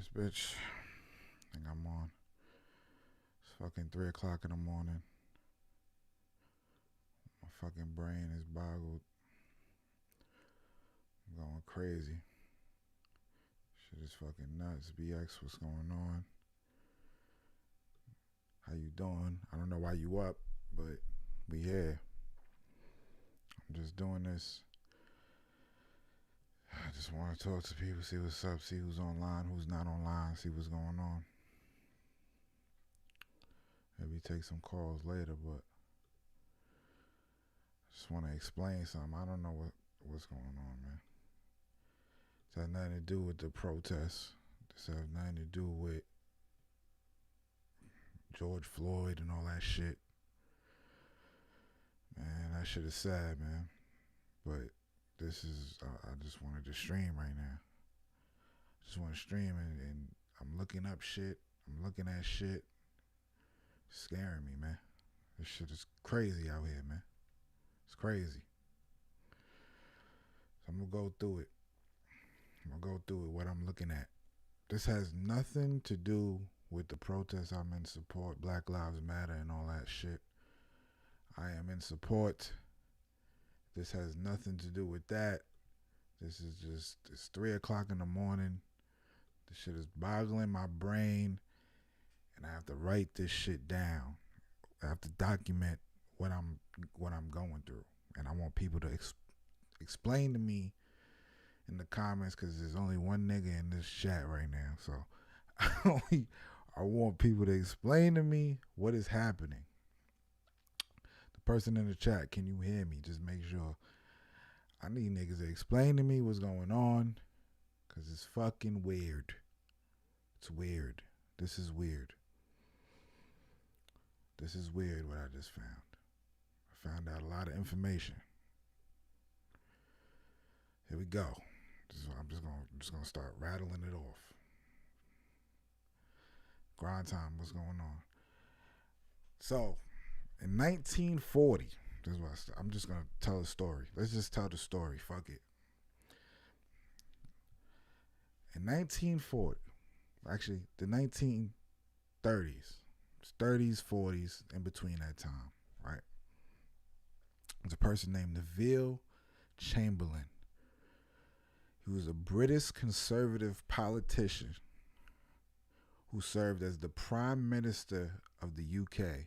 This bitch. I think I'm on. It's fucking 3 o'clock in the morning. My fucking brain is boggled. I'm going crazy. Shit is fucking nuts. BX, what's going on? How you doing? I don't know why you up, but we here. I'm just doing this. I just want to talk to people, see what's up, see who's online, who's not online, see what's going on. Maybe take some calls later, but I just want to explain something. I don't know what's going on, man. This has nothing to do with the protests. This has nothing to do with George Floyd and all that shit. Man, that shit is sad, man. But this is, I just wanted to stream right now. I just want to stream and I'm looking up shit. I'm looking at shit. It's scaring me, man. This shit is crazy out here, man. It's crazy. So I'm going to go through it. What I'm looking at. This has nothing to do with the protests. I'm in support. Black Lives Matter and all that shit. I am in support. This has nothing to do with that. This is just, it's 3 o'clock in the morning. This shit is boggling my brain. And I have to write this shit down. I have to document what I'm going through. And I want people to explain to me in the comments, because there's only one nigga in this chat right now. So I want people to explain to me what is happening. The person in the chat, can you hear me? Just make sure. I need niggas to explain to me what's going on, because it's fucking weird. It's weird. This is weird. This is weird what I just found. I found out a lot of information. Here we go. I'm just gonna start rattling it off. Grind time, what's going on? So, in 1940, this is what I'm just gonna tell a story. Let's just tell the story. Fuck it. In 1940, actually the 1930s, 30s, 40s, in between that time, right? There's a person named Neville Chamberlain. He was a British conservative politician who served as the Prime Minister of the UK.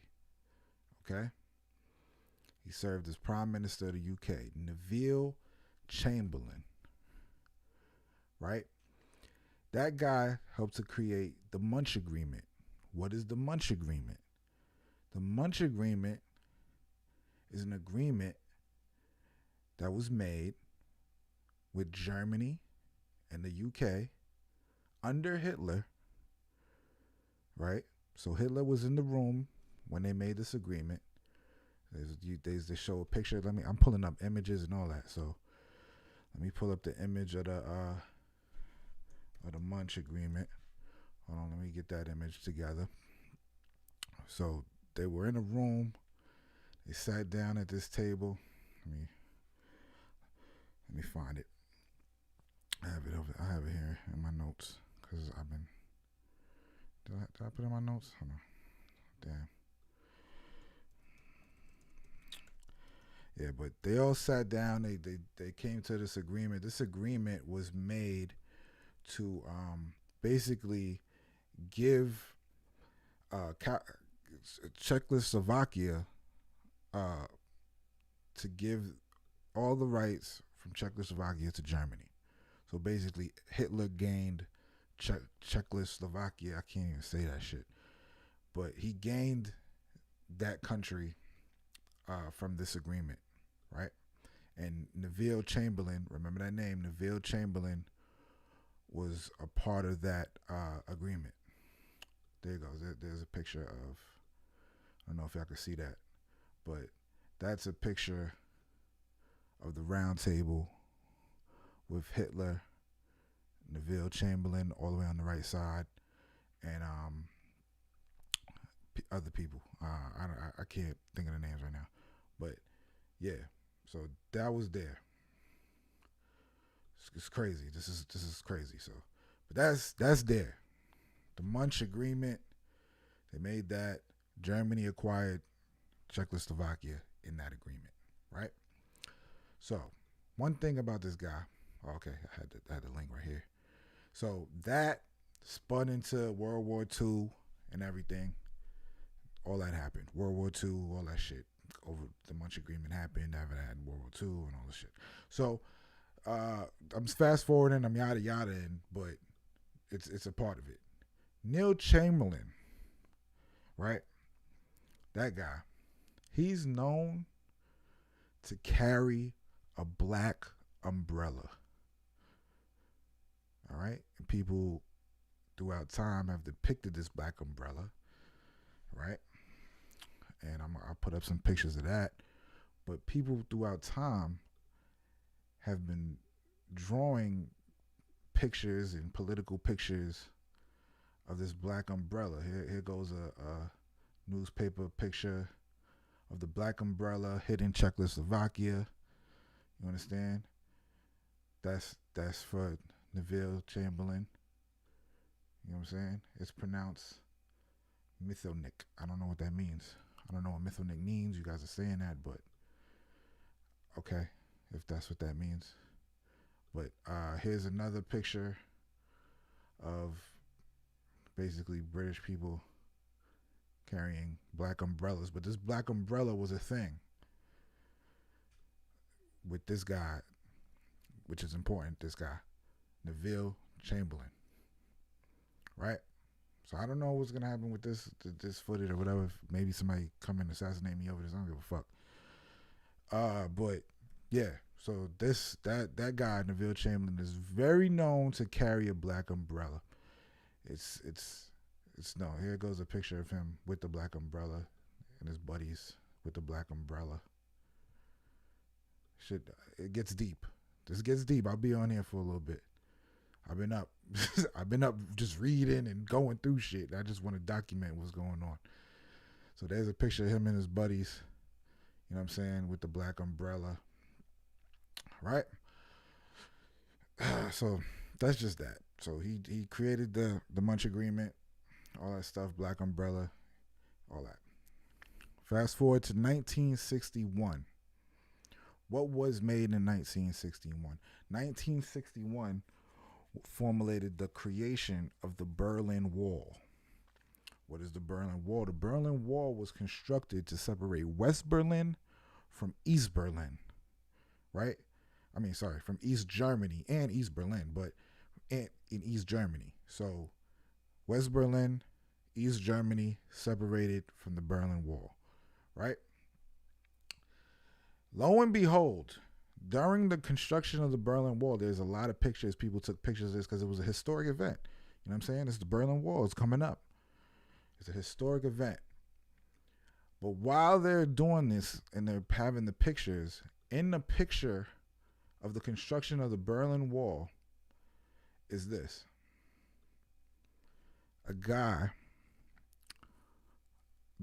Okay? He served as Prime Minister of the UK. Neville Chamberlain. Right? That guy helped to create the Munch Agreement. What is the Munch Agreement? The Munch Agreement is an agreement that was made with Germany and the UK under Hitler, right? So Hitler was in the room when they made this agreement. They show a picture. I'm pulling up images and all that. So let me pull up the image of the Munch Agreement. Hold on, let me get that image together. So they were in a room. They sat down at this table. Let me find it. I have it here in my notes because I've been. Did I put it in my notes? Hold on. Damn. Yeah, but they all sat down. They came to this agreement. This agreement was made to basically give Czechoslovakia to give all the rights from Czechoslovakia to Germany. So basically, Hitler gained Czechoslovakia. I can't even say that shit. But he gained that country from this agreement, right? And Neville Chamberlain, remember that name, Neville Chamberlain, was a part of that agreement. There you go. There's a picture of, I don't know if y'all can see that, but that's a picture of the round table with Hitler, Neville Chamberlain all the way on the right side, and other people. I can't think of the names right now, but yeah. So that was there. It's crazy. This is crazy. So, but that's there. The Munch Agreement, they made that. Germany acquired Czechoslovakia in that agreement, right? So, one thing about this guy, okay, I had the link right here. So that spun into World War II and everything. All that happened. World War II, all that shit. Over the Munch Agreement happened, after that, World War II and all this shit. So I'm fast forwarding, I'm yada yada, but it's a part of it. Neil Chamberlain, right? That guy, he's known to carry a black umbrella. All right? And people throughout time have depicted this black umbrella, right? And I'll put up some pictures of that. But people throughout time have been drawing pictures and political pictures of this black umbrella. Here goes a newspaper picture of the black umbrella hitting Czechoslovakia. You understand? That's for Neville Chamberlain. You know what I'm saying? It's pronounced Mythonic. I don't know what that means. I don't know what Mythonic means. You guys are saying that, but okay, if that's what that means. But here's another picture of basically British people carrying black umbrellas. But this black umbrella was a thing with this guy, which is important, this guy, Neville Chamberlain. Right? So I don't know what's going to happen with this footage or whatever. Maybe somebody come and assassinate me over this. I don't give a fuck. But yeah, so that guy, Neville Chamberlain, is very known to carry a black umbrella. It's no, here goes a picture of him with the black umbrella and his buddies with the black umbrella. Shit, it gets deep. This gets deep. I'll be on here for a little bit. I've been up just reading and going through shit. I just want to document what's going on. So there's a picture of him and his buddies, you know what I'm saying, with the black umbrella. Right? So that's just that. So he created the Munch Agreement, all that stuff, black umbrella, all that. Fast forward to 1961. What was made in 1961? 1961 formulated the creation of the Berlin Wall. What is the Berlin Wall? The Berlin Wall was constructed to separate West Berlin from East Berlin, right? From East Germany and East Berlin, but in East Germany. So West Berlin, East Germany separated from the Berlin Wall, right? Lo and behold, during the construction of the Berlin Wall, there's a lot of pictures. People took pictures of this because it was a historic event. You know what I'm saying? It's the Berlin Wall. It's coming up. It's a historic event. But while they're doing this and they're having the pictures, in the picture of the construction of the Berlin Wall is this. A guy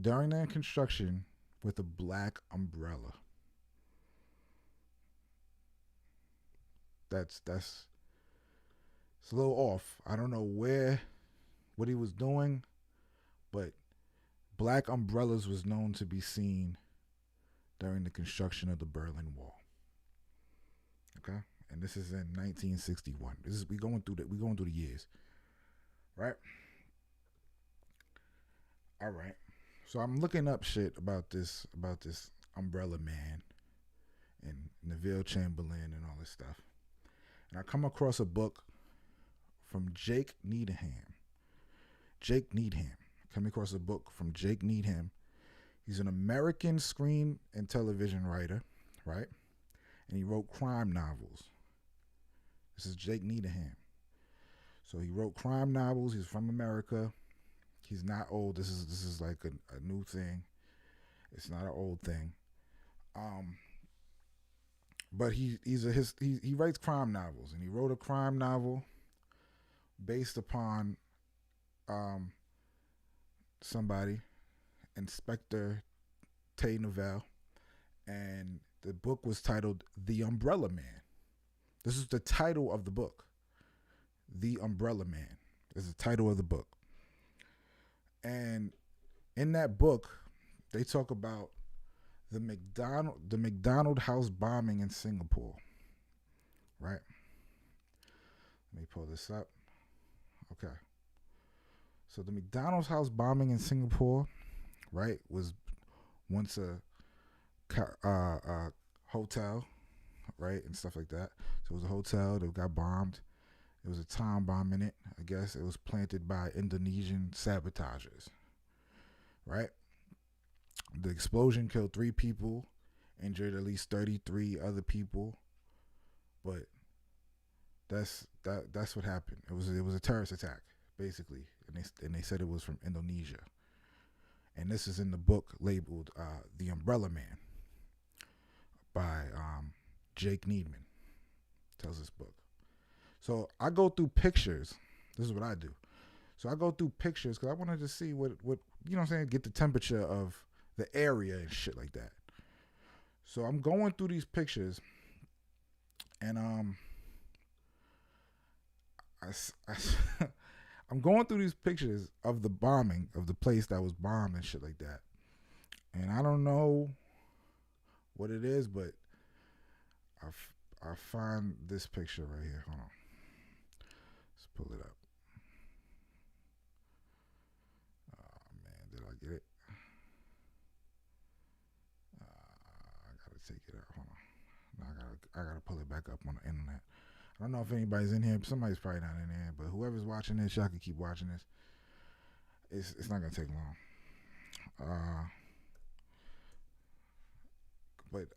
during that construction with a black umbrella. It's a little off. I don't know what he was doing, but black umbrellas was known to be seen during the construction of the Berlin Wall. Okay? And this is in 1961. We going through the years. Right? All right. So I'm looking up shit about this umbrella man and Neville Chamberlain and all this stuff. And I come across a book from Jake Needham. Come across a book from Jake Needham. He's an American screen and television writer, right? And he wrote crime novels. This is Jake Needham. So he wrote crime novels. He's from America. He's not old. This is like a new thing. It's not an old thing. But he writes crime novels, and he wrote a crime novel based upon somebody, Inspector Tay Novell, and the book was titled The Umbrella Man. This is the title of the book. The Umbrella Man is the title of the book. And in that book, they talk about the McDonald House bombing in Singapore. Right? Let me pull this up. Okay. So the McDonald's house bombing in Singapore, right, was once a hotel, right, and stuff like that. So it was a hotel that got bombed. It was a time bomb in it. I guess it was planted by Indonesian sabotagers, right? The explosion killed 3 people, injured at least 33 other people, but that's what happened. It was a terrorist attack, basically, and they said it was from Indonesia. And this is in the book labeled "The Umbrella Man" by Jake Needman. Tells this book. So I go through pictures. This is what I do. So I go through pictures because I wanted to see what you know what I'm saying, get the temperature of the area and shit like that. So I'm going through these pictures, and I'm going through these pictures of the bombing of the place that was bombed and shit like that. And I don't know what it is, but I find this picture right here. Hold on. Let's pull it up. Oh, man, did I get it? I gotta take it out. Hold on. I gotta pull it back up on the internet. I don't know if anybody's in here. Somebody's probably not in here, but whoever's watching this, y'all can keep watching this. It's not gonna take long. But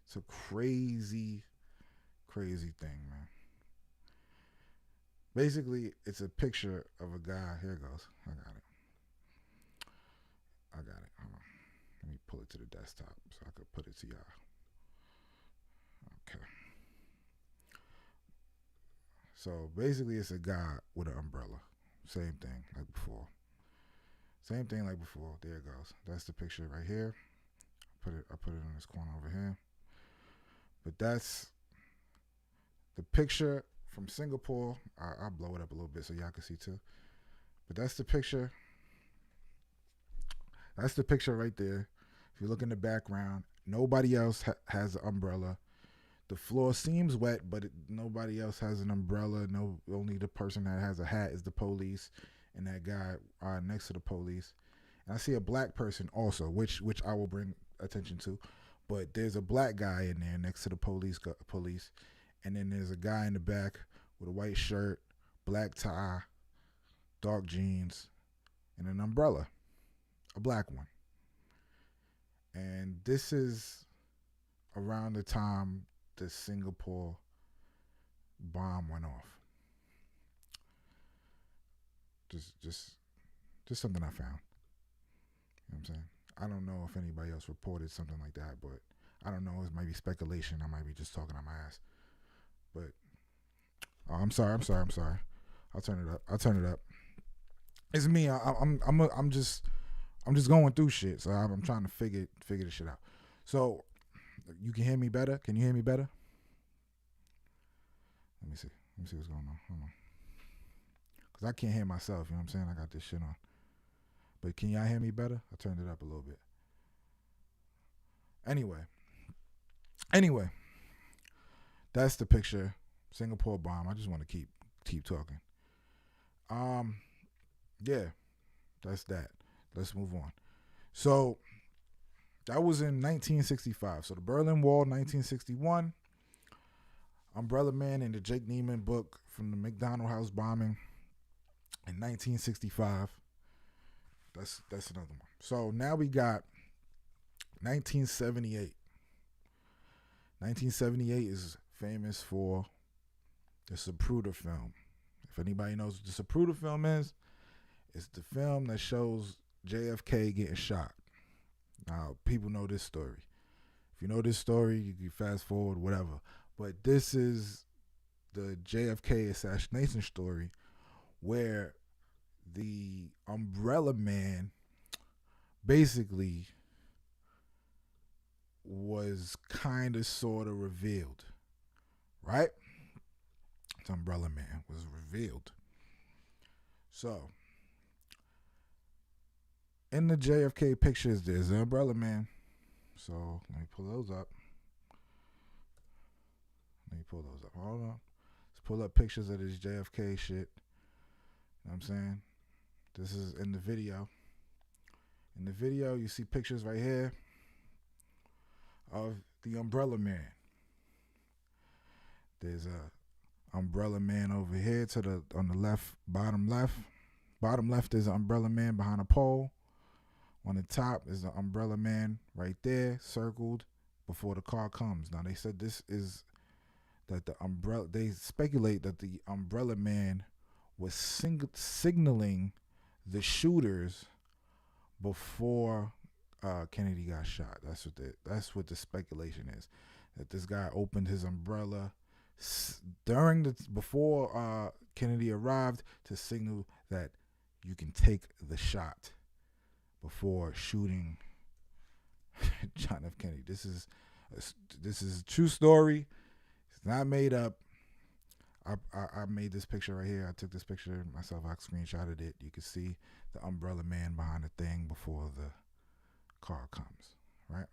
it's a crazy thing, man. Basically, it's a picture of a guy. Here it goes. I got it. Hold on. Let me pull it to the desktop so I could put it to y'all. Okay. So basically, it's a guy with an umbrella. Same thing like before. There it goes. That's the picture right here. I put it in this corner over here. But that's the picture from Singapore. I'll blow it up a little bit so y'all can see too. But that's the picture. That's the picture right there. If you look in the background, nobody else has an umbrella. The floor seems wet, but nobody else has an umbrella. No, only the person that has a hat is the police, and that guy next to the police. And I see a black person also, which I will bring attention to. But there's a black guy in there next to the police, and then there's a guy in the back with a white shirt, black tie, dark jeans, and an umbrella, a black one. And this is around the time the Singapore bomb went off. Just something I found. You know what I'm saying? I don't know if anybody else reported something like that, but I don't know. It might be speculation. I might be just talking on my ass. But I'm sorry. I'll turn it up. It's me. I'm just going through shit. So I'm trying to figure this shit out. So you can hear me better? Can you hear me better? Let me see what's going on. Hold on. Because I can't hear myself. You know what I'm saying? I got this shit on. But can y'all hear me better? I turned it up a little bit. Anyway. That's the picture. Singapore bomb. I just want to keep talking. Yeah. That's that. Let's move on. So that was in 1965. So the Berlin Wall, 1961. Umbrella Man in the Jake Needman book from the McDonald House bombing in 1965. That's another one. So now we got 1978. 1978 is famous for the Sp8ghost film. If anybody knows what the Sp8ghost film is, it's the film that shows JFK getting shot. Now, people know this story. If you know this story, you can fast forward, whatever. But this is the JFK assassination story where the Umbrella Man basically was kind of sort of revealed, right? The Umbrella Man was revealed. So, in the JFK pictures, there's the umbrella man. So, let me pull those up. Hold on. Let's pull up pictures of this JFK shit. You know what I'm saying? This is in the video. In the video, you see pictures right here of the umbrella man. There's a umbrella man over here on the left, bottom left. Bottom left is an umbrella man behind a pole. On the top is the umbrella man right there, circled before the car comes. Now they said they speculate that the umbrella man was signaling the shooters before Kennedy got shot. That's what the speculation is. That this guy opened his umbrella before Kennedy arrived to signal that you can take the shot before shooting John F. Kennedy. This is a true story. It's not made up. I made this picture right here. I took this picture myself. I screenshotted it. You can see the umbrella man behind the thing before the car comes, right?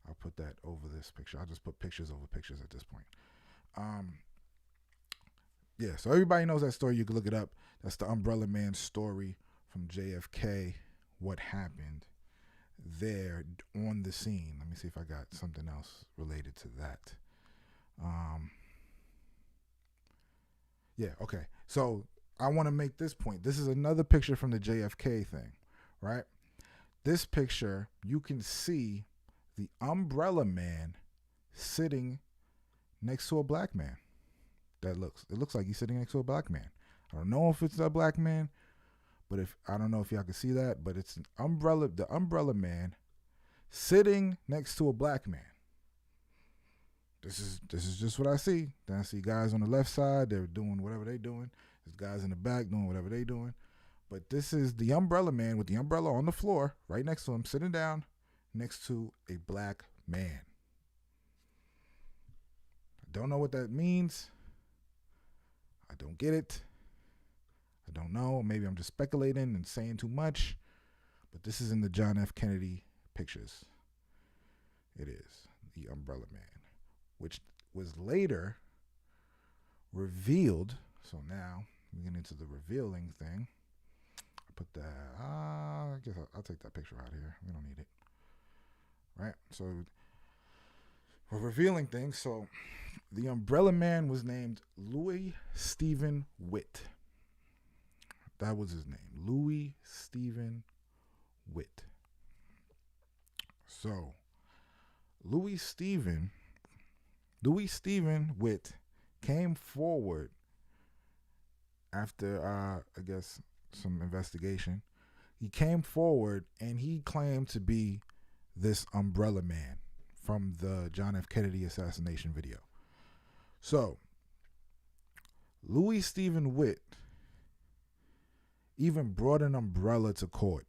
I'll put that over this picture. I'll just put pictures over pictures at this point. Yeah, so everybody knows that story. You can look it up. That's the umbrella man story from JFK. What happened there on the scene. Let me see if I got something else related to that. Yeah, okay. So I want to make this point. This is another picture from the JFK thing, right? This picture, you can see the umbrella man sitting next to a black man. It looks like he's sitting next to a black man. I don't know if it's a black man, but I don't know if y'all can see that, but it's the umbrella man sitting next to a black man. This is just what I see. Then I see guys on the left side, they're doing whatever they're doing. There's guys in the back doing whatever they're doing. But this is the umbrella man with the umbrella on the floor, right next to him, sitting down next to a black man. I don't know what that means. I don't get it. I don't know. Maybe I'm just speculating and saying too much. But this is in the John F. Kennedy pictures. It is the umbrella man, which was later revealed. So now we get into the revealing thing. I put that. I guess I'll take that picture out of here. We don't need it. Right? So we're revealing things. So the umbrella man was named Louis Stephen Witt. That was his name. Louis Stephen Witt. So Louis Stephen Witt came forward after, I guess, some investigation. He came forward and he claimed to be this umbrella man from the John F. Kennedy assassination video. So, Louis Stephen Witt even brought an umbrella to court.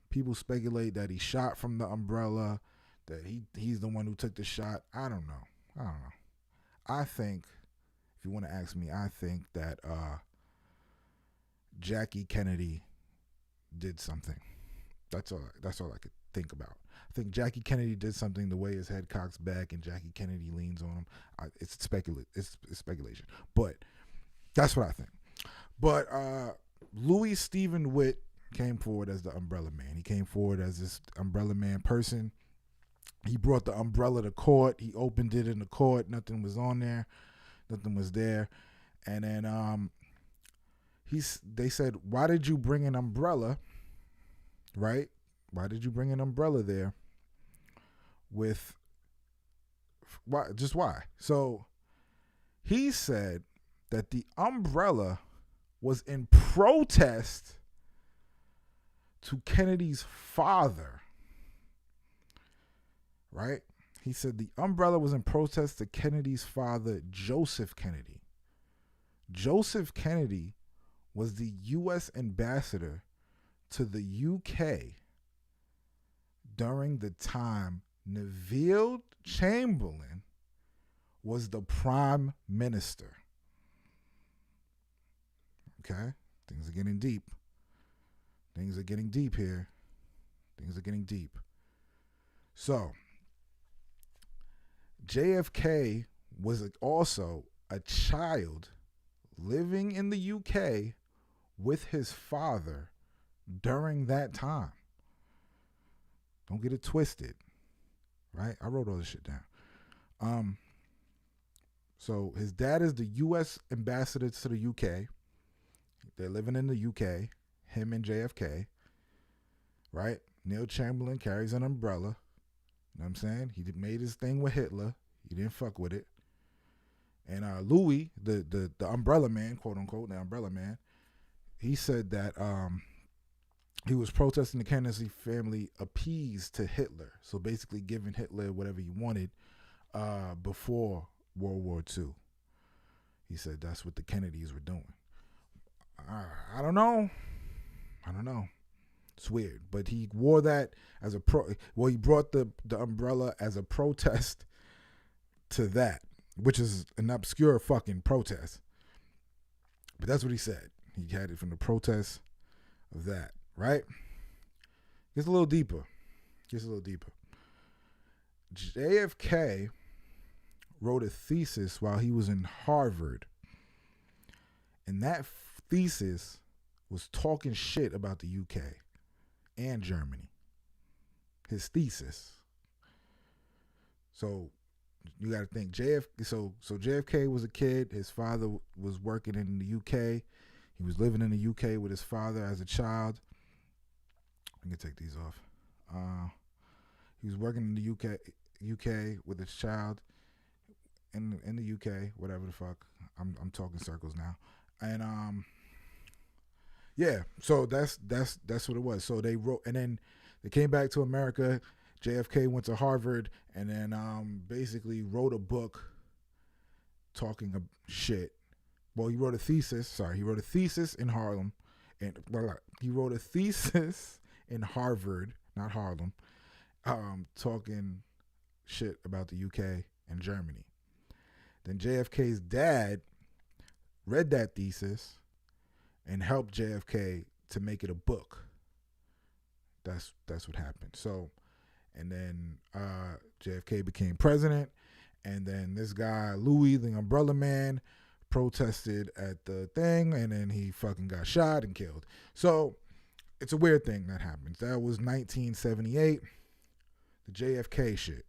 People speculate that he shot from the umbrella, that he's the one who took the shot. I don't know. I think, if you want to ask me, I think that Jackie Kennedy did something. That's all I could think about. I think Jackie Kennedy did something the way his head cocks back and Jackie Kennedy leans on him. It's speculation. But that's what I think. But Louis Stephen Witt came forward as the umbrella man. He came forward as this umbrella man person. He brought the umbrella to court. He opened it in the court. Nothing was on there. Nothing was there. And then they said, why did you bring an umbrella? Right? Why did you bring an umbrella there? Why? Just why? So he said that the umbrella was in protest to Kennedy's father. Right? He said the umbrella was in protest to Kennedy's father, Joseph Kennedy. Joseph Kennedy was the U.S. ambassador to the UK during the time Neville Chamberlain was the prime minister. Okay? Things are getting deep. Things are getting deep here. Things are getting deep. So, JFK was also a child living in the UK with his father during that time. Don't get it twisted, right? I wrote all this shit down. So his dad is the U.S. ambassador to the UK. They're living in the UK, him and JFK, right? Neil Chamberlain carries an umbrella. You know what I'm saying? He made his thing with Hitler. He didn't fuck with it. And Louis, the umbrella man, quote unquote, the umbrella man, he said that he was protesting the Kennedy family appeased to Hitler. So basically giving Hitler whatever he wanted before World War II. He said that's what the Kennedys were doing. I don't know. It's weird. But he wore that as a he brought the umbrella as a protest to that, which is an obscure fucking protest. But that's what he said. He had it from the protest of that, right? Gets a little deeper. JFK wrote a thesis while he was in Harvard. And that thesis was talking shit about the UK and Germany. His thesis. So you got to think so JFK was a kid. His father was working in the UK. He was living in the UK with his father as a child. I can take these off. He was working in the UK with his child in the UK, whatever the fuck. I'm talking circles now. And yeah, so that's what it was. So they wrote, and then they came back to America. JFK went to Harvard, and then basically wrote a book talking shit. Well, he wrote a thesis. He wrote a thesis in Harlem, and he wrote a thesis in Harvard, not Harlem, talking shit about the UK and Germany. Then JFK's dad read that thesis and helped JFK to make it a book. That's what happened. So, and then JFK became president, and then this guy Louis, the umbrella man, protested at the thing, and then he fucking got shot and killed. So it's a weird thing that happens. That was 1978, the JFK shit.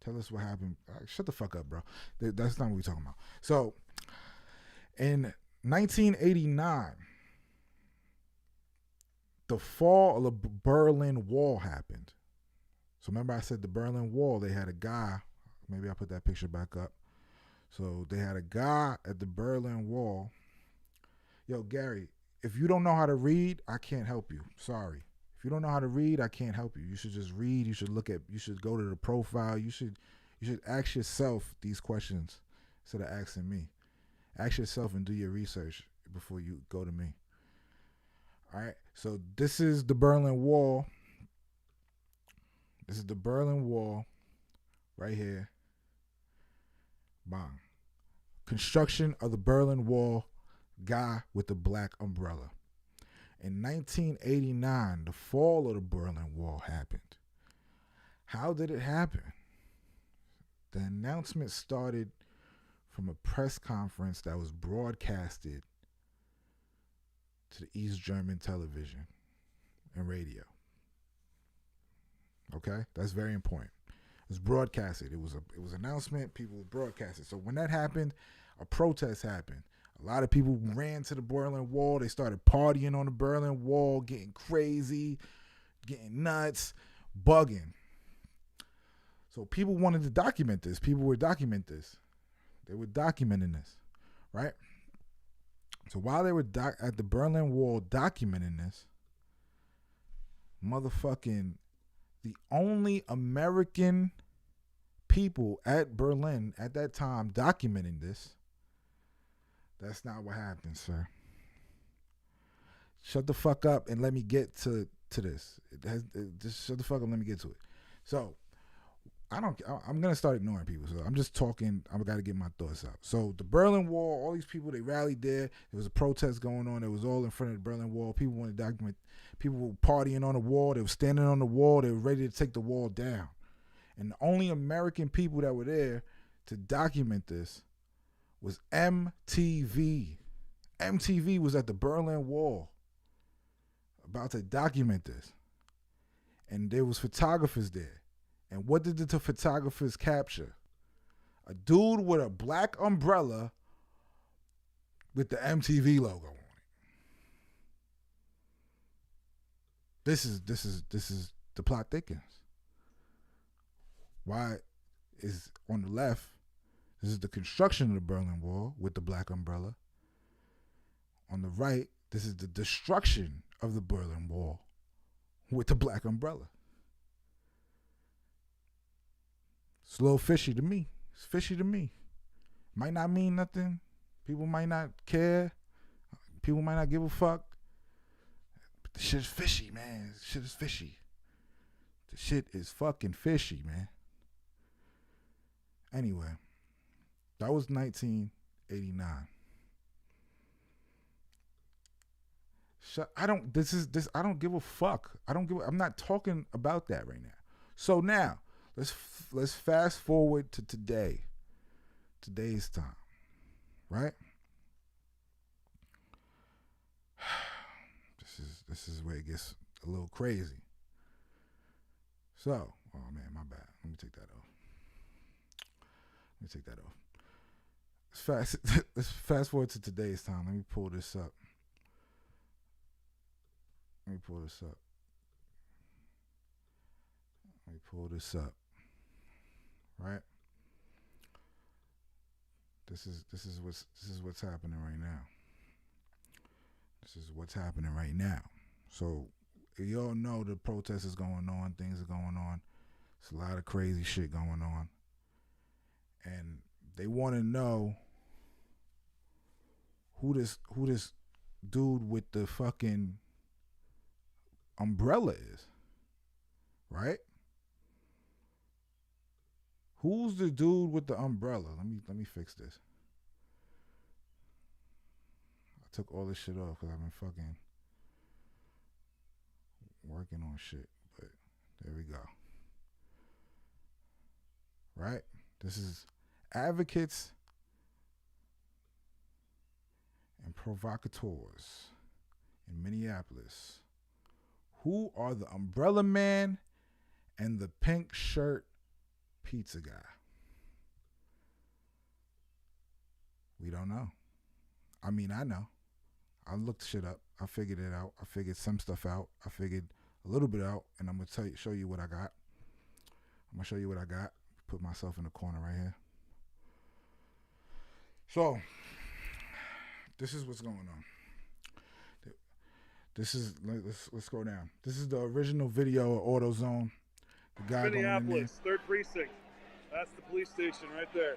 Tell us what happened. Shut the fuck up, bro. That's not what we're talking about. So in 1989, the fall of the Berlin Wall happened. So remember I said the Berlin Wall, they had a guy, maybe I'll put that picture back up. So they had a guy at the Berlin Wall. Yo, Gary, if you don't know how to read, I can't help you. Sorry. If you don't know how to read, I can't help you. You should just read. You should go to the profile. You should ask yourself these questions instead of asking me. Ask yourself and do your research before you go to me. All right. So this is the Berlin Wall. This is the Berlin Wall right here. Bang. Construction of the Berlin Wall, guy with the black umbrella. In 1989, the fall of the Berlin Wall happened. How did it happen? The announcement started from a press conference that was broadcasted to the East German television and radio. Okay? That's very important. It was broadcasted. It was an announcement. People would broadcast it. So when that happened, a protest happened. A lot of people ran to the Berlin Wall. They started partying on the Berlin Wall, getting crazy, getting nuts, bugging. So people wanted to document this. People would document this. They were documenting this, right? So while they were at the Berlin Wall documenting this, motherfucking the only American people at Berlin at that time documenting this, that's not what happened, sir. Shut the fuck up and let me get to this. Just shut the fuck up and let me get to it. So I'm gonna start ignoring people. So I'm just talking. I got to get my thoughts out. So the Berlin Wall, all these people, they rallied there. There was a protest going on. It was all in front of the Berlin Wall. People wanted to document. People were partying on the wall. They were standing on the wall. They were ready to take the wall down. And the only American people that were there to document this was MTV. MTV was at the Berlin Wall about to document this. And there was photographers there. And what did the photographers capture? A dude with a black umbrella with the MTV logo on it. This is the plot thickens. Why is on the left, this is the construction of the Berlin Wall with the black umbrella. On the right, this is the destruction of the Berlin Wall with the black umbrella. It's a little fishy to me. It's fishy to me. Might not mean nothing. People might not care. People might not give a fuck. But the shit is fishy, man. The shit is fishy. The shit is fucking fishy, man. Anyway, that was 1989. I don't give a fuck. I'm not talking about that right now. So now, let's fast forward to today's time, right? This is where it gets a little crazy. So, oh man, my bad. Let me take that off. Let's fast forward to today's time. Let me pull this up. Right? This is what's happening right now. So you all know the protest is going on, things are going on. It's a lot of crazy shit going on. And they want to know who this dude with the fucking umbrella is, right? Who's the dude with the umbrella? Let me fix this. I took all this shit off because I've been fucking working on shit, but there we go. Right? This is advocates and provocateurs in Minneapolis. Who are the umbrella man and the pink shirt pizza guy? We don't know. I mean, I know. I looked shit up. I figured it out. I figured some stuff out. I figured a little bit out, and I'm gonna show you what I got. Put myself in the corner right here. So, this is what's going on. Let's go down. This is the original video of AutoZone. The guy Minneapolis, 3rd Precinct. That's the police station right there.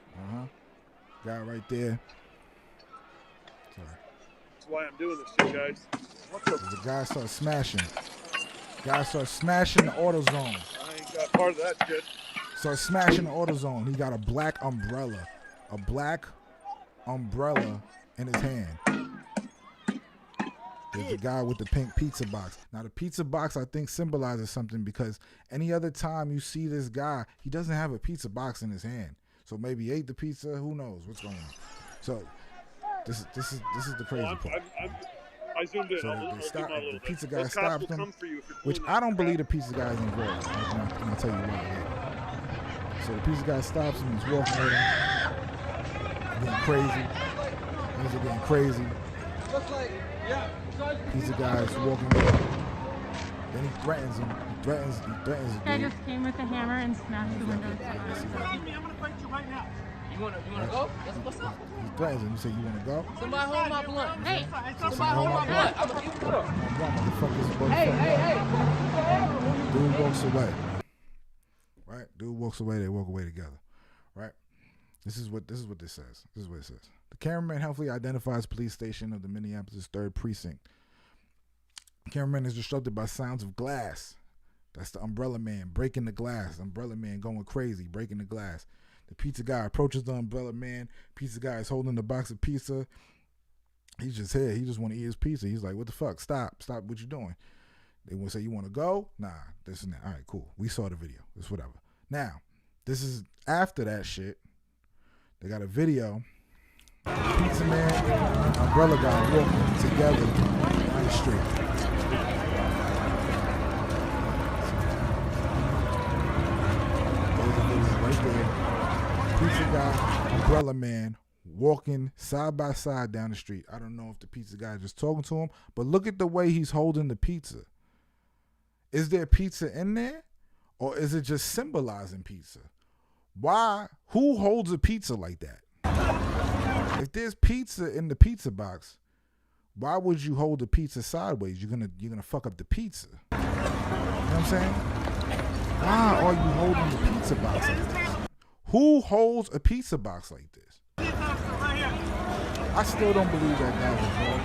Guy right there. Sorry. That's why I'm doing this shit, guys. The guy starts smashing. The AutoZone. I ain't got part of that shit. Starts smashing the AutoZone. He got a black umbrella. In his hand. There's the guy with the pink pizza box. Now the pizza box I think symbolizes something because any other time you see this guy, he doesn't have a pizza box in his hand. So maybe he ate the pizza. Who knows what's going on? So this is the crazy part. I zoomed in. So the pizza guy Those cops stopped will him, come for you if you're which I don't believe the pizza guy is involved. I'll tell you why later. So the pizza guy stops him. He's walking with him. Getting crazy. Things are getting crazy. Pizza guy is walking with him. Then he threatens him. He threatens the I dude. just came with a hammer and smashed the windows. I'm gonna fight you right now. You wanna go? What's up? He threatens him. He said, "You wanna go?" Somebody hold my blunt. Hey, Somebody hold my blunt. I'm gonna give it up. Hey. Dude walks away. Right? Dude walks away. They walk away together. Right? This is what this says. This is what it says. The cameraman helpfully identifies police station of the Minneapolis 3rd Precinct. The cameraman is disrupted by sounds of glass That's the umbrella man breaking the glass. Umbrella man going crazy, breaking the glass. The pizza guy approaches the umbrella man. Pizza guy is holding the box of pizza. He's just here. He just want to eat his pizza. He's like, what the fuck? Stop what you doing. They want to say, you want to go? Nah, this and that. All right, cool. We saw the video. It's whatever. Now, this is after that shit. They got a video. Pizza man and umbrella guy walking together down the street. There's a video right there. Pizza guy, umbrella man walking side by side down the street. I don't know if the pizza guy is just talking to him, but look at the way he's holding the pizza. Is there pizza in there? Or is it just symbolizing pizza? Why? Who holds a pizza like that? If there's pizza in the pizza box, why would you hold the pizza sideways? You're gonna fuck up the pizza. You know what I'm saying? Why are you holding the pizza box like this? Who holds a pizza box like this? I still don't believe that guy was wrong.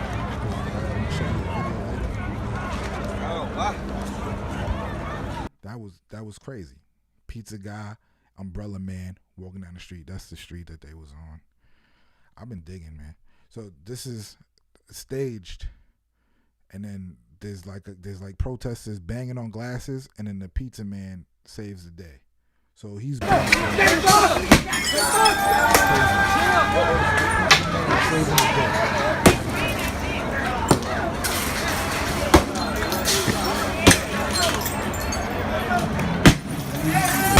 That was crazy. Pizza guy, umbrella man walking down the street. That's the street that they was on. I've been digging, man. So this is staged, and then there's like protesters banging on glasses, and then the pizza man saves the day. So he's saving the day.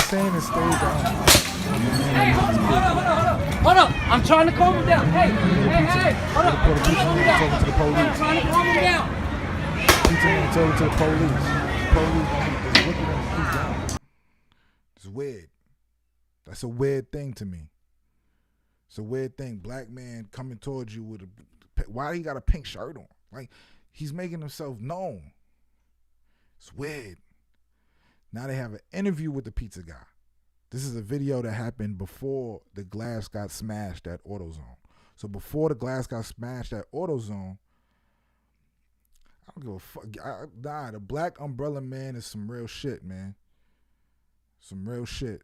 Saying it stayed down. Hold up. I'm trying to calm him down. Hey, hold up. I'm trying to calm him down. To the police. I'm trying to calm him down. Pizza man told it to the police. Police is looking at him down. It's weird. That's a weird thing to me. It's a weird thing. Black man coming towards you with why he got a pink shirt on? Like, he's making himself known. It's weird. Now they have an interview with the pizza guy. This is a video that happened before the glass got smashed at AutoZone. So before the glass got smashed at AutoZone, I don't give a fuck. Nah, the black umbrella man is some real shit, man. Some real shit.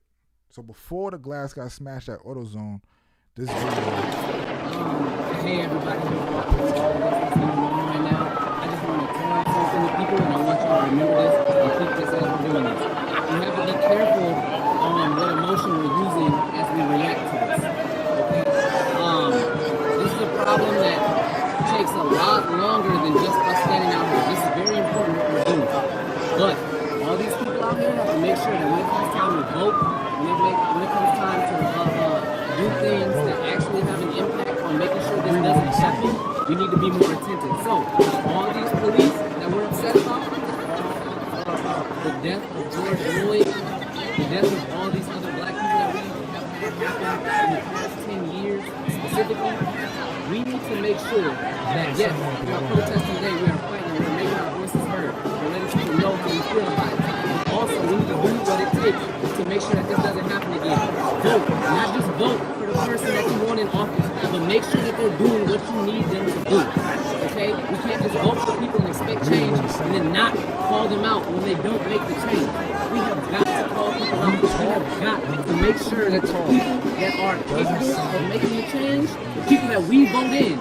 So before the glass got smashed at AutoZone, this video. Hey everybody, what's going on right now? I just want to tell something to people, and I want y'all to remember this and keep this as we're doing this. We have to be careful on what emotion we're using as we react to this. Okay? This is a problem that takes a lot longer than just us standing out here. This is very important what we're doing. But all these people out here have to make sure that when it comes time to vote, when it comes time to do things that actually have an impact on making sure this doesn't happen, we need to be more attentive. So, all these police that we're upset about, the death of George Floyd, the death of all these other black people that we have happened in the past 10 years specifically, we need to make sure that, yes, we are protesting today, we are fighting, we're making our voices heard, we're letting people know how we feel about it. But also, we need to do what it takes to make sure that this doesn't happen again. Vote, not just vote for the person that you want in office, but make sure that they're doing what you need them to do. Okay? We can't just vote for people and expect change and then not call them out when they don't make the change. We have got to call people out. We have got to make sure that the people that are capable of making the change, the people that we vote in,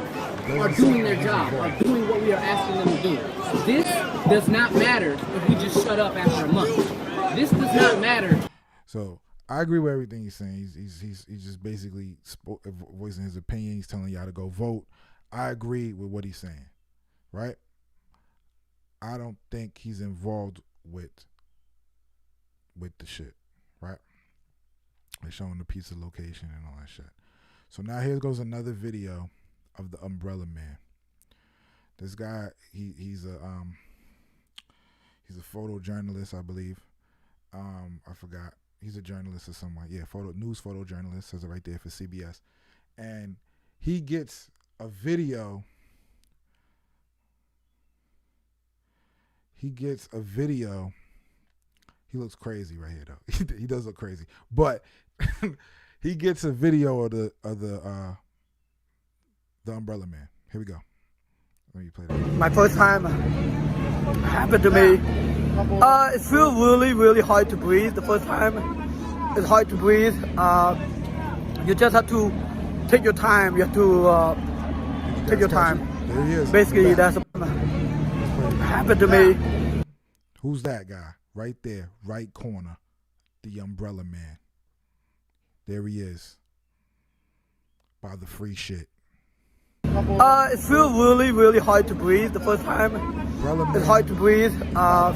are doing their job, are doing what we are asking them to do. This does not matter if we just shut up after a month. This does not matter. So I agree with everything he's saying. He's just basically voicing his opinion. He's telling y'all to go vote. I agree with what he's saying, right? I don't think he's involved with the shit, right? They're showing the pizza location and all that shit. So now here goes another video of the umbrella man. This guy, he's a photojournalist, I believe. I forgot. He's a journalist or something. Yeah, news photojournalist, says it right there for CBS. And he gets a video. He looks crazy right here though. He does look crazy. But he gets a video of the umbrella man. Here we go. Let me play that. My first time happened to me. It feels really hard to breathe the first time. It's hard to breathe. You just have to take your time. You have to take your time. There he is. Basically, that's happened to me. Who's that guy? Right there, right corner. The Umbrella Man. There he is. By the free shit. It feels really hard to breathe the first time. It's hard to breathe.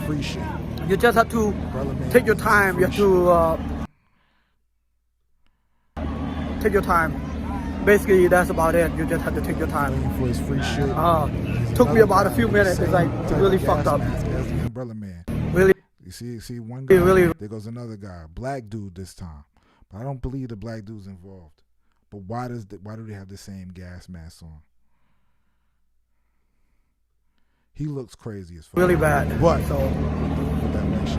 Free shit. You just have to take your time. You have to take your time. Basically, that's about it. You just have to take your time. Waiting for his free shit. Took me about a few minutes. It's like really fucked up. That's the Umbrella Man. Really. You see one guy. Really. There goes another guy, black dude this time. But I don't believe the black dude's involved. But why do they have the same gas mask on? He looks crazy as fuck. Really bad. What? So, With that white shit.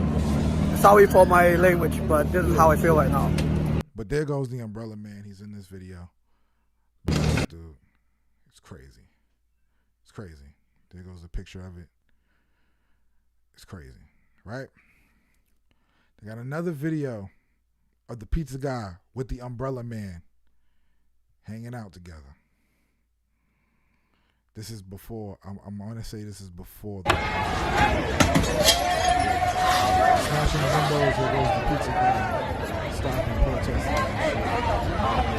sorry for my language, but this is how I feel right now. But there goes the Umbrella Man. He's in this video. Dude, it's crazy. It's crazy. There goes a picture of it. It's crazy, right? They got another video of the pizza guy with the Umbrella Man hanging out together. This is before, I'm going to say this is before the smashing the windows. There goes the pizza guy stopping protesting and shit. Stopping protesting.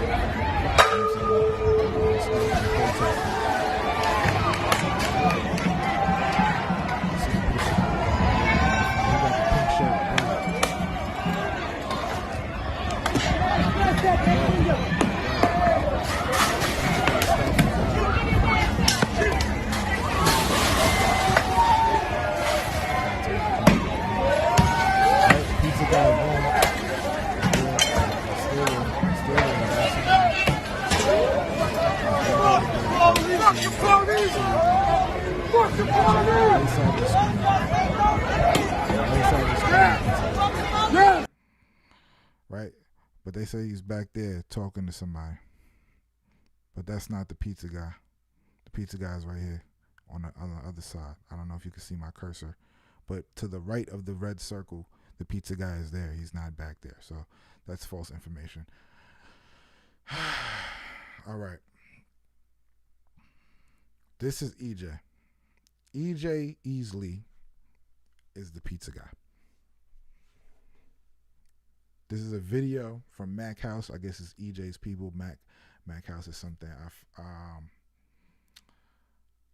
He got the pink shirt right? But they say he's back there talking to somebody. But that's not the pizza guy. The pizza guy is right here on the other side. I don't know if you can see my cursor. But to the right of the red circle, the pizza guy is there. He's not back there. So that's false information. All right. This is EJ. EJ Easley is the pizza guy. This is a video from Mac House. I guess it's EJ's people. Mac House is something.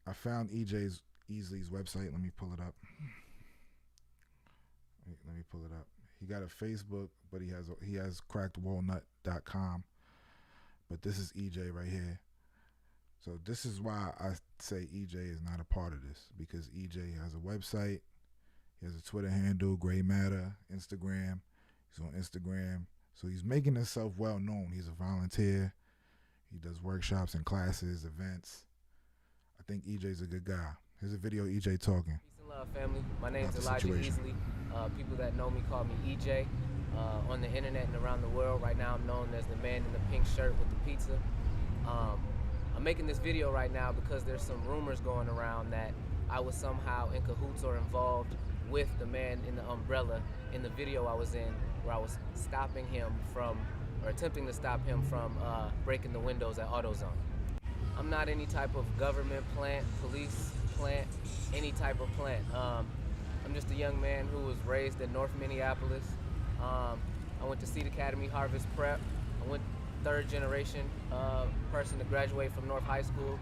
I found EJ's Easley's website. Let me pull it up. Let me pull it up. He got a Facebook, but he has crackedwalnut.com. But this is EJ right here. So this is why I say EJ is not a part of this, because EJ has a website. He has a Twitter handle, Gray Matter, Instagram. He's on Instagram. So he's making himself well known. He's a volunteer. He does workshops and classes, events. I think EJ's a good guy. Here's a video of EJ talking. Peace and love, family. My name's Elijah Easley. People that know me call me EJ. On the internet and around the world, right now I'm known as the man in the pink shirt with the pizza. I'm making this video right now because there's some rumors going around that I was somehow in cahoots or involved with the man in the umbrella in the video I was in, where I was stopping him from, or attempting to stop him from breaking the windows at AutoZone. I'm not any type of government plant, police plant, any type of plant. I'm just a young man who was raised in North Minneapolis. I went to Seed Academy Harvest Prep. I went third generation person to graduate from North High School.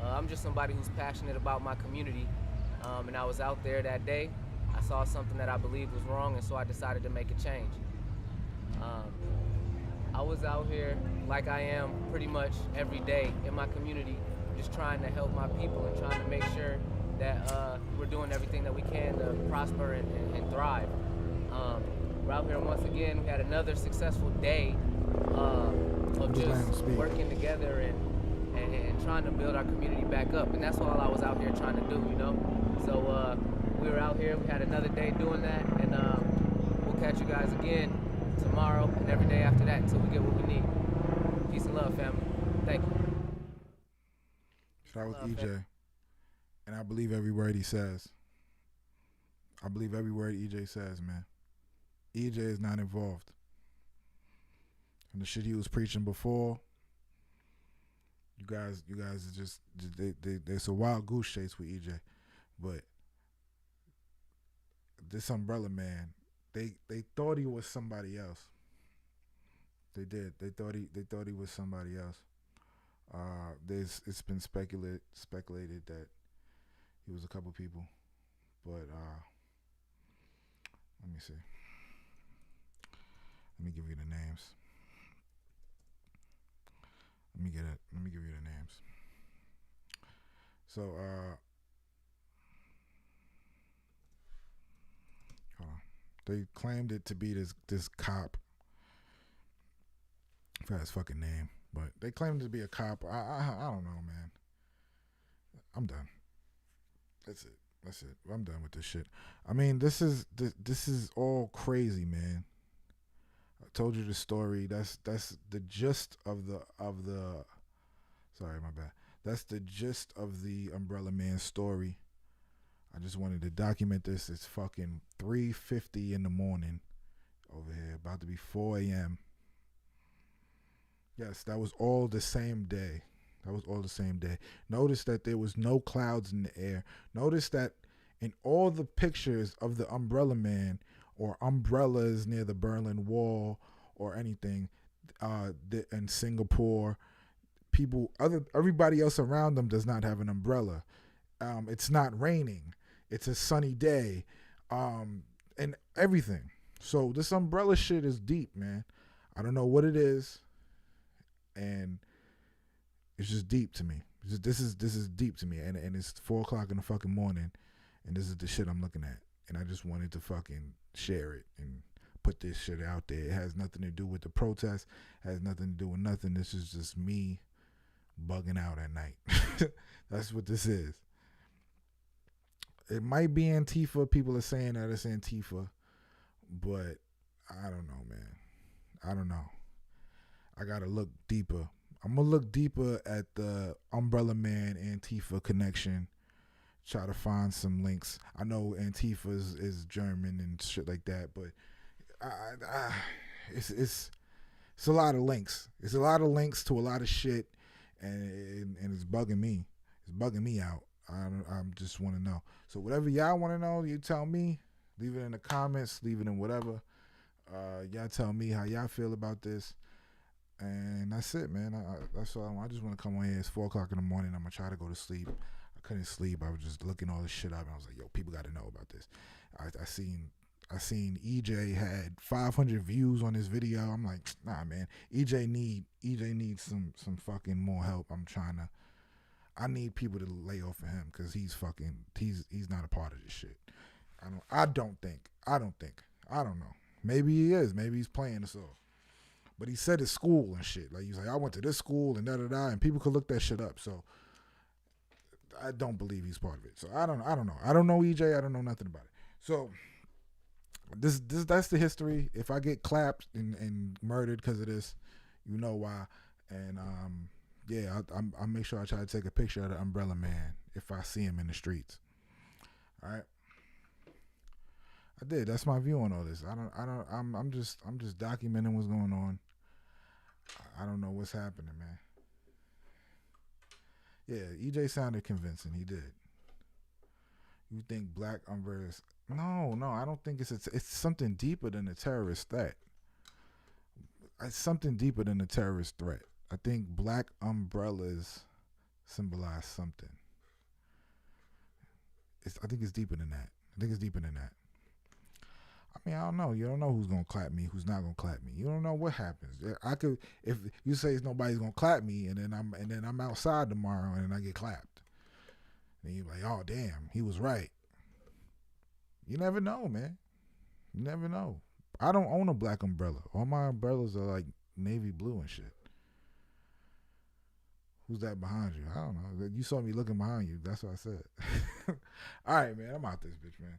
I'm just somebody who's passionate about my community. And I was out there that day. I saw something that I believed was wrong, and so I decided to make a change. I was out here like I am pretty much every day in my community, just trying to help my people and trying to make sure that we're doing everything that we can to prosper and thrive. We're out here once again. We had another successful day of just working together and trying to build our community back up. And that's all I was out here trying to do, you know? So we were out here, we had another day doing that, and we'll catch you guys again tomorrow and every day after that until we get what we need. Peace and love, family. Thank you. Shout out with EJ. And I believe every word he says. I believe every word EJ says, man. EJ is not involved. And the shit he was preaching before, you guys are just there's a wild goose chase with EJ. But this Umbrella Man, they thought he was somebody else. They did. They thought he was somebody else. It's been speculated that he was a couple people, but let me see. Let me give you the names. Let me give you the names. So hold on. They claimed it to be this cop. I forgot his fucking name, but they claimed it to be a cop. I don't know, man. I'm done. That's it. I'm done with this shit. I mean, this is all crazy, man. I told you the story. That's the gist of the. Sorry, my bad. That's the gist of the Umbrella Man story. I just wanted to document this. It's fucking 3:50 in the morning over here, about to be 4 a.m. Yes, that was all the same day. Notice that there was no clouds in the air. Notice that in all the pictures of the Umbrella Man or umbrellas near the Berlin Wall or anything in Singapore, everybody else around them does not have an umbrella. It's not raining. It's a sunny day, and everything. So this umbrella shit is deep, man. I don't know what it is, and it's just deep to me. This is deep to me, and it's 4:00 in the fucking morning, and this is the shit I'm looking at, and I just wanted to fucking share it and put this shit out there. It has nothing to do with the protest. It has nothing to do with nothing. This is just me bugging out at night. That's what this is. It might be Antifa. People are saying that it's Antifa, but I don't know, man. I don't know. I gotta look deeper. I'm gonna look deeper at the Umbrella Man Antifa connection. Try to find some links. I know Antifa is German and shit like that, but it's a lot of links. It's a lot of links to a lot of shit, and it's bugging me. It's bugging me out. I just want to know. So whatever y'all want to know, you tell me. Leave it in the comments. Leave it in whatever. Y'all tell me how y'all feel about this. And that's it, man. That's all. I just want to come on here. It's 4:00 in the morning. I'm going to try to go to sleep. I couldn't sleep. I was just looking all this shit up. And I was like, yo, people got to know about this. I seen EJ had 500 views on this video. I'm like, nah, man. EJ needs some fucking more help. I need people to lay off of him because he's not a part of this shit. I don't know. Maybe he is. Maybe he's playing us off. But he said his school and shit. Like, he's like, I went to this school and da-da-da, and people could look that shit up. So I don't believe he's part of it. So I don't know. I don't know EJ. I don't know nothing about it. So that's the history. If I get clapped and murdered because of this, you know why. And yeah, I'll make sure I try to take a picture of the Umbrella Man if I see him in the streets. All right. I did. That's my view on all this. I'm just documenting what's going on. I don't know what's happening, man. Yeah, EJ sounded convincing. He did. You think black umbrellas? No, I don't think it's something deeper than a terrorist threat. It's something deeper than a terrorist threat. I think black umbrellas symbolize something. I think it's deeper than that. I mean, I don't know. You don't know who's gonna clap me, who's not gonna clap me. You don't know what happens. If you say nobody's gonna clap me, and then I'm outside tomorrow and I get clapped, and you're like, oh damn, he was right. You never know, man. You never know. I don't own a black umbrella. All my umbrellas are like navy blue and shit. Who's that behind you? I don't know. You saw me looking behind you. That's what I said. All right, man. I'm out this bitch, man.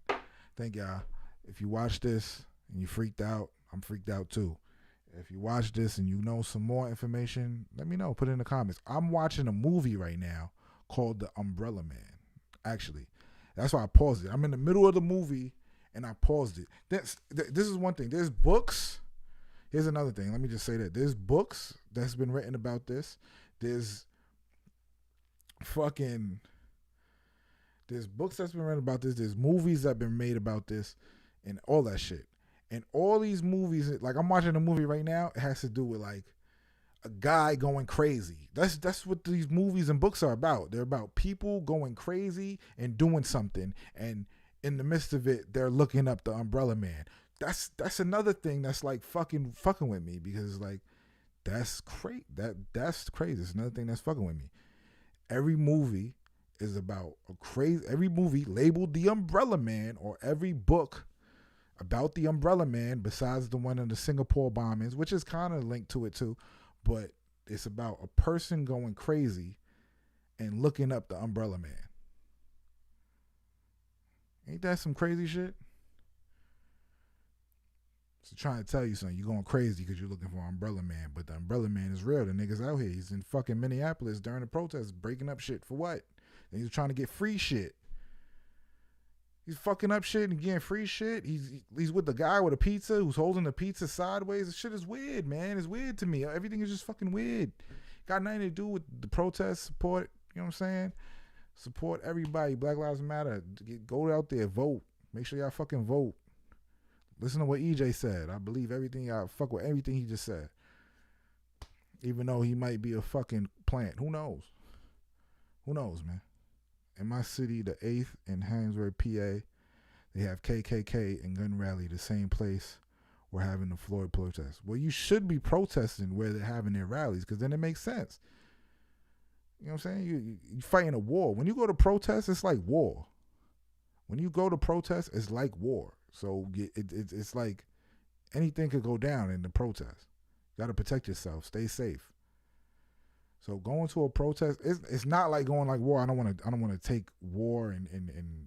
Thank y'all. If you watch this and you freaked out, I'm freaked out too. If you watch this and you know some more information, let me know. Put it in the comments. I'm watching a movie right now called The Umbrella Man. Actually, that's why I paused it. I'm in the middle of the movie and I paused it. This is one thing. There's books. Here's another thing. Let me just say that there's books that's been written about this. There's books that's been written about this. There's movies that have been made about this, and all that shit. And all these movies, like I'm watching a movie right now, it has to do with like a guy going crazy. That's what these movies and books are about. They're about people going crazy and doing something, and in the midst of it, they're looking up the Umbrella Man. That's another thing that's like fucking with me, because like that's crazy. That's crazy. It's another thing that's fucking with me. Every movie is about every movie labeled the Umbrella Man, or every book about the Umbrella Man, besides the one in the Singapore bombings, which is kind of linked to it too, but it's about a person going crazy and looking up the Umbrella Man. Ain't that some crazy shit? So trying to tell you something, you're going crazy because you're looking for an Umbrella Man, but the Umbrella Man is real. The nigga's out here. He's in fucking Minneapolis during the protests, breaking up shit for what? And he's trying to get free shit. He's fucking up shit and getting free shit. He's with the guy with a pizza who's holding the pizza sideways. This shit is weird, man. It's weird to me. Everything is just fucking weird. Got nothing to do with the protest support. You know what I'm saying? Support everybody. Black Lives Matter. Go out there, vote. Make sure y'all fucking vote. Listen to what EJ said. I believe everything. I fuck with everything he just said. Even though he might be a fucking plant. Who knows? Who knows, man? In my city, the 8th in Harrisburg, PA, they have KKK and gun rally, the same place we're having the Floyd protest. Well, you should be protesting where they're having their rallies, because then it makes sense. You know what I'm saying? You fighting a war. When you go to protest, it's like war. When you go to protest, it's like war. So it's like anything could go down in the protest. You got to protect yourself. Stay safe. So going to a protest, it's not like going like war. I don't want to take war and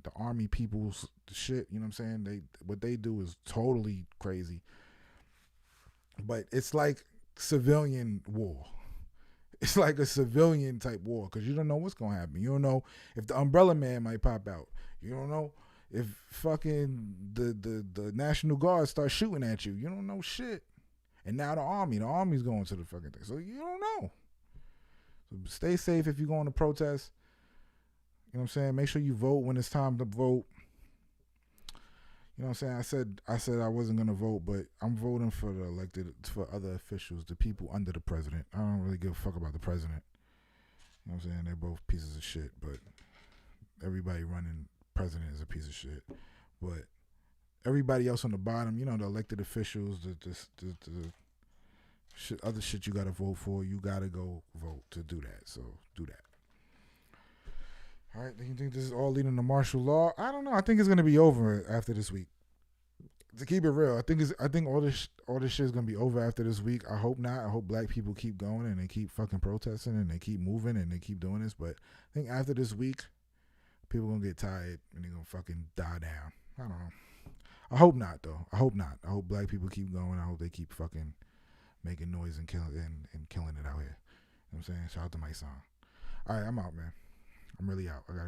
the army people's shit. You know what I'm saying? What they do is totally crazy. But it's like civilian war. It's like a civilian type war, because you don't know what's gonna happen. You don't know if the Umbrella Man might pop out. You don't know if fucking the National Guard starts shooting at you. You don't know shit. And now the army's going to the fucking thing. So you don't know. So stay safe if you're going to protest. You know what I'm saying? Make sure you vote when it's time to vote. You know what I'm saying? I said I wasn't going to vote, but I'm voting for for other officials, the people under the president. I don't really give a fuck about the president. You know what I'm saying? They're both pieces of shit, but everybody running president is a piece of shit. But everybody else on the bottom, you know, the elected officials, the other shit you got to vote for, you got to go vote to do that. So do that. All right, do you think this is all leading to martial law? I don't know. I think it's gonna be over after this week. To keep it real, I think all this shit is gonna be over after this week. I hope not. I hope black people keep going and they keep fucking protesting and they keep moving and they keep doing this. But I think after this week, people gonna get tired and they're gonna fucking die down. I don't know. I hope not though. I hope not. I hope black people keep going. I hope they keep fucking making noise and killing it out here. You know what I'm saying? Shout out to my son. All right, I'm out, man. I'm really out. I gotta go.